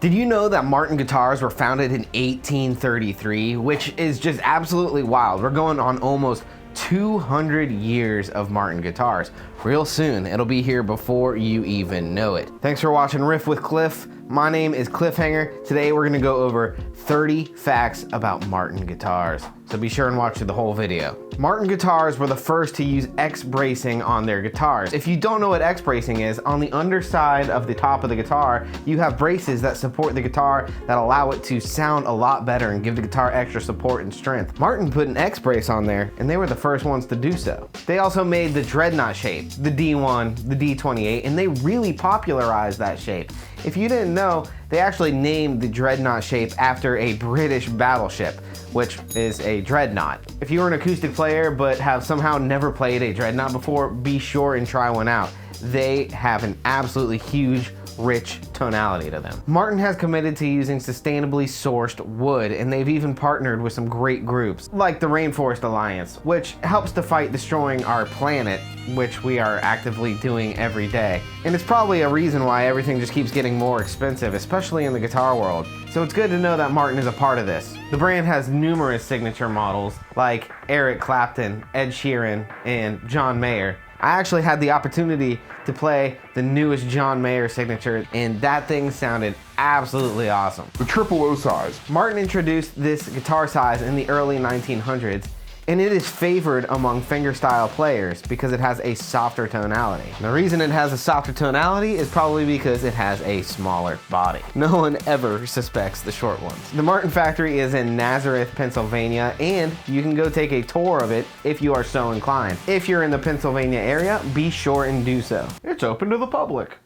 Did you know that Martin guitars were founded in 1833, which is just absolutely wild. We're going on almost 200 years of Martin guitars. Real soon, it'll be here before you even know it. Thanks for watching Riff with Cliff. My name is Cliffhanger. Today we're gonna go over 30 facts about Martin guitars. So be sure and watch the whole video. Martin guitars were the first to use X bracing on their guitars. If you don't know what X bracing is, on the underside of the top of the guitar, you have braces that support the guitar that allow it to sound a lot better and give the guitar extra support and strength. Martin put an X brace on there, and they were the first ones to do so. They also made the dreadnought shape, the D1, the D28, and they really popularized that shape. If you didn't know, they actually named the dreadnought shape after a British battleship, which is a dreadnought. If you're an acoustic player but have somehow never played a dreadnought before, be sure and try one out. They have an absolutely huge, rich tonality to them. Martin has committed to using sustainably sourced wood, and they've even partnered with some great groups like the Rainforest Alliance, which helps to fight destroying our planet, which we are actively doing every day. And it's probably a reason why everything just keeps getting more expensive, especially in the guitar world. So it's good to know that Martin is a part of this. The brand has numerous signature models like Eric Clapton, Ed Sheeran, and John Mayer. I actually had the opportunity to play the newest John Mayer signature, and that thing sounded absolutely awesome. The triple O size. Martin introduced this guitar size in the early 1900s, and it is favored among fingerstyle players because it has a softer tonality. And the reason it has a softer tonality is probably because it has a smaller body. No one ever suspects the short ones. The Martin factory is in Nazareth, Pennsylvania, and you can go take a tour of it if you are so inclined. If you're in the Pennsylvania area, be sure and do so. It's open to the public.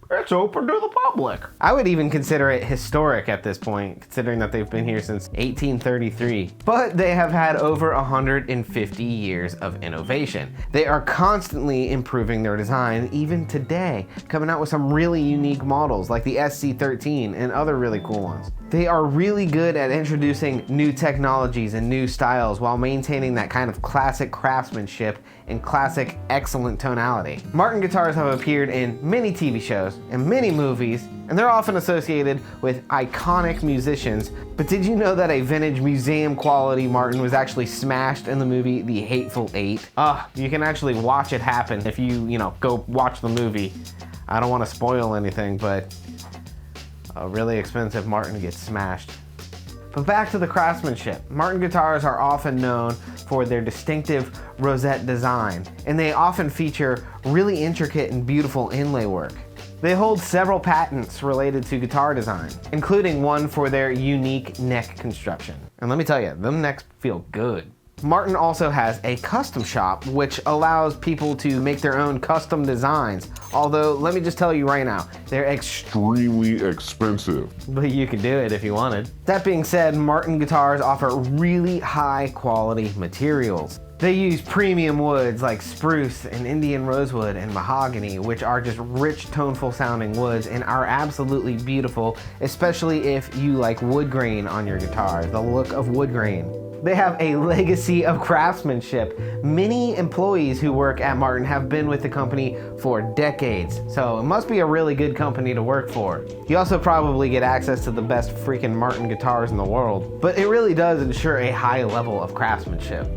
It's open to the public. I would even consider it historic at this point, considering that they've been here since 1833. But they have had over 150 years of innovation. They are constantly improving their design, even today, coming out with some really unique models like the SC13 and other really cool ones. They are really good at introducing new technologies and new styles while maintaining that kind of classic craftsmanship and classic excellent tonality. Martin guitars have appeared in many TV shows and many movies, and they're often associated with iconic musicians. But did you know that a vintage museum quality Martin was actually smashed in the movie The Hateful Eight? You can actually watch it happen if you go watch the movie. I don't want to spoil anything, but a really expensive Martin gets smashed. But back to the craftsmanship. Martin guitars are often known for their distinctive rosette design, and they often feature really intricate and beautiful inlay work. They hold several patents related to guitar design, including one for their unique neck construction. And let me tell you, them necks feel good. Martin also has a custom shop, which allows people to make their own custom designs. Although, let me just tell you right now, they're extremely expensive. But you could do it if you wanted. That being said, Martin guitars offer really high quality materials. They use premium woods like spruce and Indian rosewood and mahogany, which are just rich, toneful sounding woods and are absolutely beautiful, especially if you like wood grain on your guitar, the look of wood grain. They have a legacy of craftsmanship. Many employees who work at Martin have been with the company for decades, so it must be a really good company to work for. You also probably get access to the best freaking Martin guitars in the world, but it really does ensure a high level of craftsmanship.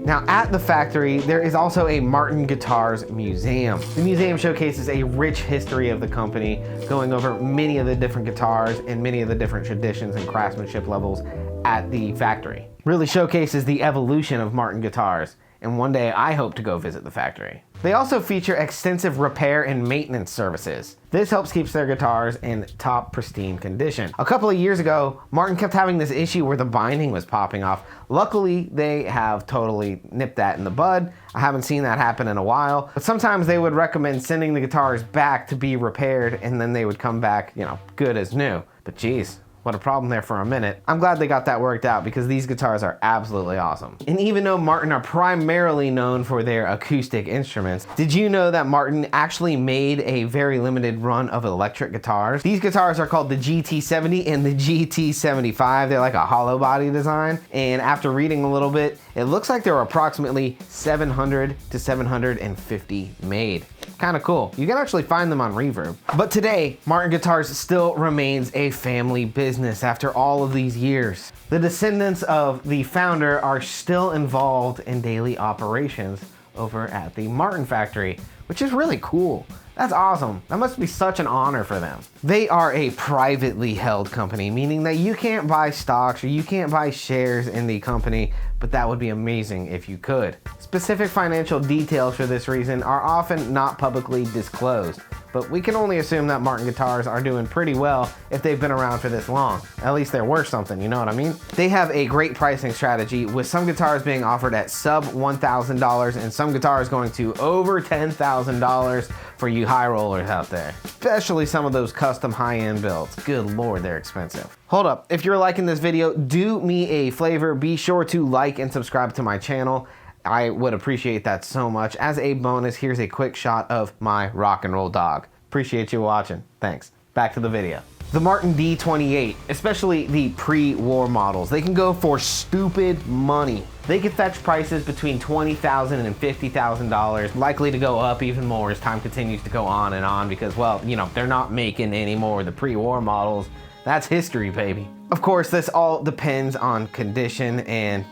Now at the factory, there is also a Martin Guitars Museum. The museum showcases a rich history of the company, going over many of the different guitars and many of the different traditions and craftsmanship levels at the factory. Really showcases the evolution of Martin guitars, and one day I hope to go visit the factory. They also feature extensive repair and maintenance services. This helps keep their guitars in top pristine condition. A couple of years ago, Martin kept having this issue where the binding was popping off. Luckily, they have totally nipped that in the bud. I haven't seen that happen in a while, but sometimes they would recommend sending the guitars back to be repaired, and then they would come back, good as new. But geez, what a problem there for a minute. I'm glad they got that worked out because these guitars are absolutely awesome. And even though Martin are primarily known for their acoustic instruments, did you know that Martin actually made a very limited run of electric guitars? These guitars are called the GT70 and the GT75. They're like a hollow body design. And after reading a little bit, it looks like there were approximately 700 to 750 made. Kind of cool. You can actually find them on Reverb. But today, Martin Guitars still remains a family business after all of these years. The descendants of the founder are still involved in daily operations over at the Martin factory, which is really cool. That's awesome. That must be such an honor for them. They are a privately held company, meaning that you can't buy stocks or you can't buy shares in the company, but that would be amazing if you could. Specific financial details for this reason are often not publicly disclosed, but we can only assume that Martin Guitars are doing pretty well if they've been around for this long. At least they're worth something, you know what I mean? They have a great pricing strategy, with some guitars being offered at sub $1,000 and some guitars going to over $10,000 for you high rollers out there. Especially some of those custom high-end builds. Good Lord, they're expensive. Hold up, if you're liking this video, do me a favor, be sure to like and subscribe to my channel. I would appreciate that so much. As a bonus, here's a quick shot of my rock and roll dog. Appreciate you watching. Thanks. Back to the video. The Martin D28, especially the pre-war models, they can go for stupid money. They could fetch prices between $20,000 and $50,000, likely to go up even more as time continues to go on because, well, you know, they're not making any more of the pre-war models. That's history, baby. Of course, this all depends on condition and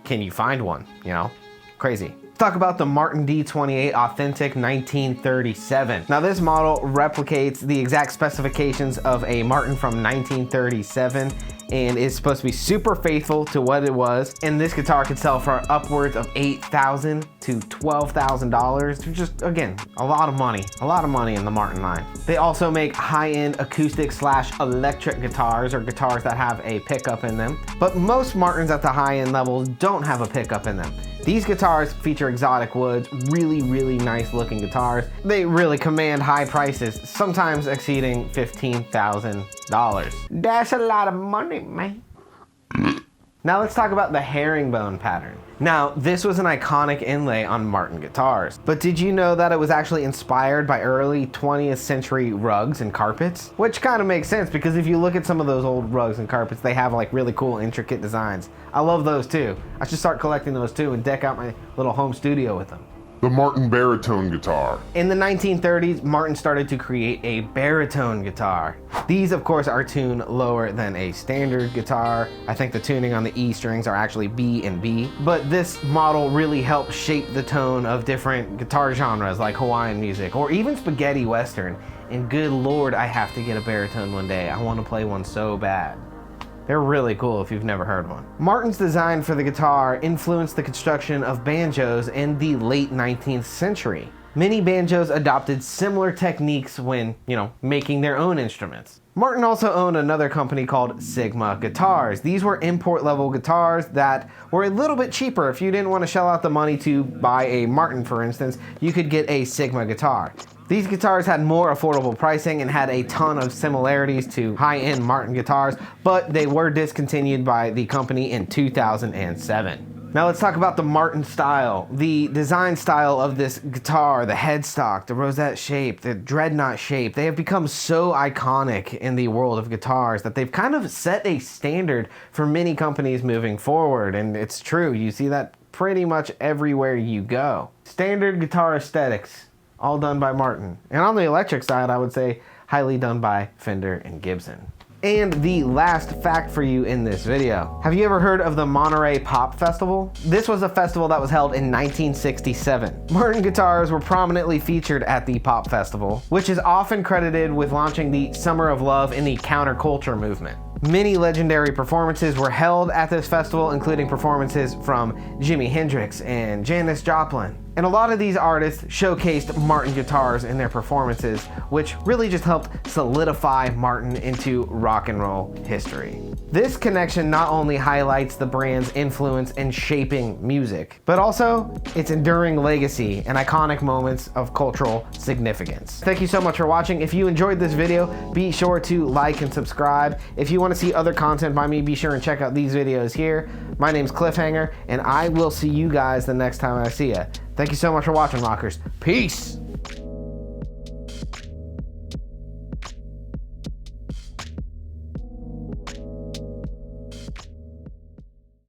can you find one, you know? Crazy. Let's talk about the Martin D28 Authentic 1937. Now this model replicates the exact specifications of a Martin from 1937 and is supposed to be super faithful to what it was. And this guitar could sell for upwards of $8,000 to $12,000, which is, again, a lot of money in the Martin line. They also make high-end acoustic / electric guitars, or guitars that have a pickup in them. But most Martins at the high-end levels don't have a pickup in them. These guitars feature exotic woods, really nice looking guitars. They really command high prices, sometimes exceeding $15,000. That's a lot of money, man. Now let's talk about the herringbone pattern. Now, this was an iconic inlay on Martin guitars, but did you know that it was actually inspired by early 20th century rugs and carpets? Which kind of makes sense because if you look at some of those old rugs and carpets, they have like really cool intricate designs. I love those too. I should start collecting those too and deck out my little home studio with them. The Martin baritone guitar. In the 1930s, Martin started to create a baritone guitar. These, of course, are tuned lower than a standard guitar. I think the tuning on the E strings are actually B and B, but this model really helped shape the tone of different guitar genres like Hawaiian music or even spaghetti western. And good Lord, I have to get a baritone one day. I want to play one so bad. They're really cool if you've never heard one. Martin's design for the guitar influenced the construction of banjos in the late 19th century. Many banjos adopted similar techniques when, you know, making their own instruments. Martin also owned another company called Sigma Guitars. These were import level guitars that were a little bit cheaper. If you didn't want to shell out the money to buy a Martin, for instance, you could get a Sigma guitar. These guitars had more affordable pricing and had a ton of similarities to high-end Martin guitars, but they were discontinued by the company in 2007. Now let's talk about the Martin style. The design style of this guitar, the headstock, the rosette shape, the dreadnought shape, they have become so iconic in the world of guitars that they've kind of set a standard for many companies moving forward. And it's true, you see that pretty much everywhere you go. Standard guitar aesthetics, all done by Martin. And on the electric side, I would say highly done by Fender and Gibson. And the last fact for you in this video. Have you ever heard of the Monterey Pop Festival? This was a festival that was held in 1967. Martin guitars were prominently featured at the Pop Festival, which is often credited with launching the Summer of Love in the counterculture movement. Many legendary performances were held at this festival, including performances from Jimi Hendrix and Janis Joplin. And a lot of these artists showcased Martin guitars in their performances, which really just helped solidify Martin into rock and roll history. This connection not only highlights the brand's influence in shaping music, but also its enduring legacy and iconic moments of cultural significance. Thank you so much for watching. If you enjoyed this video, be sure to like and subscribe. If you want to see other content by me, be sure and check out these videos here. My name's Cliffhanger, and I will see you guys the next time I see ya. Thank you so much for watching, rockers. Peace!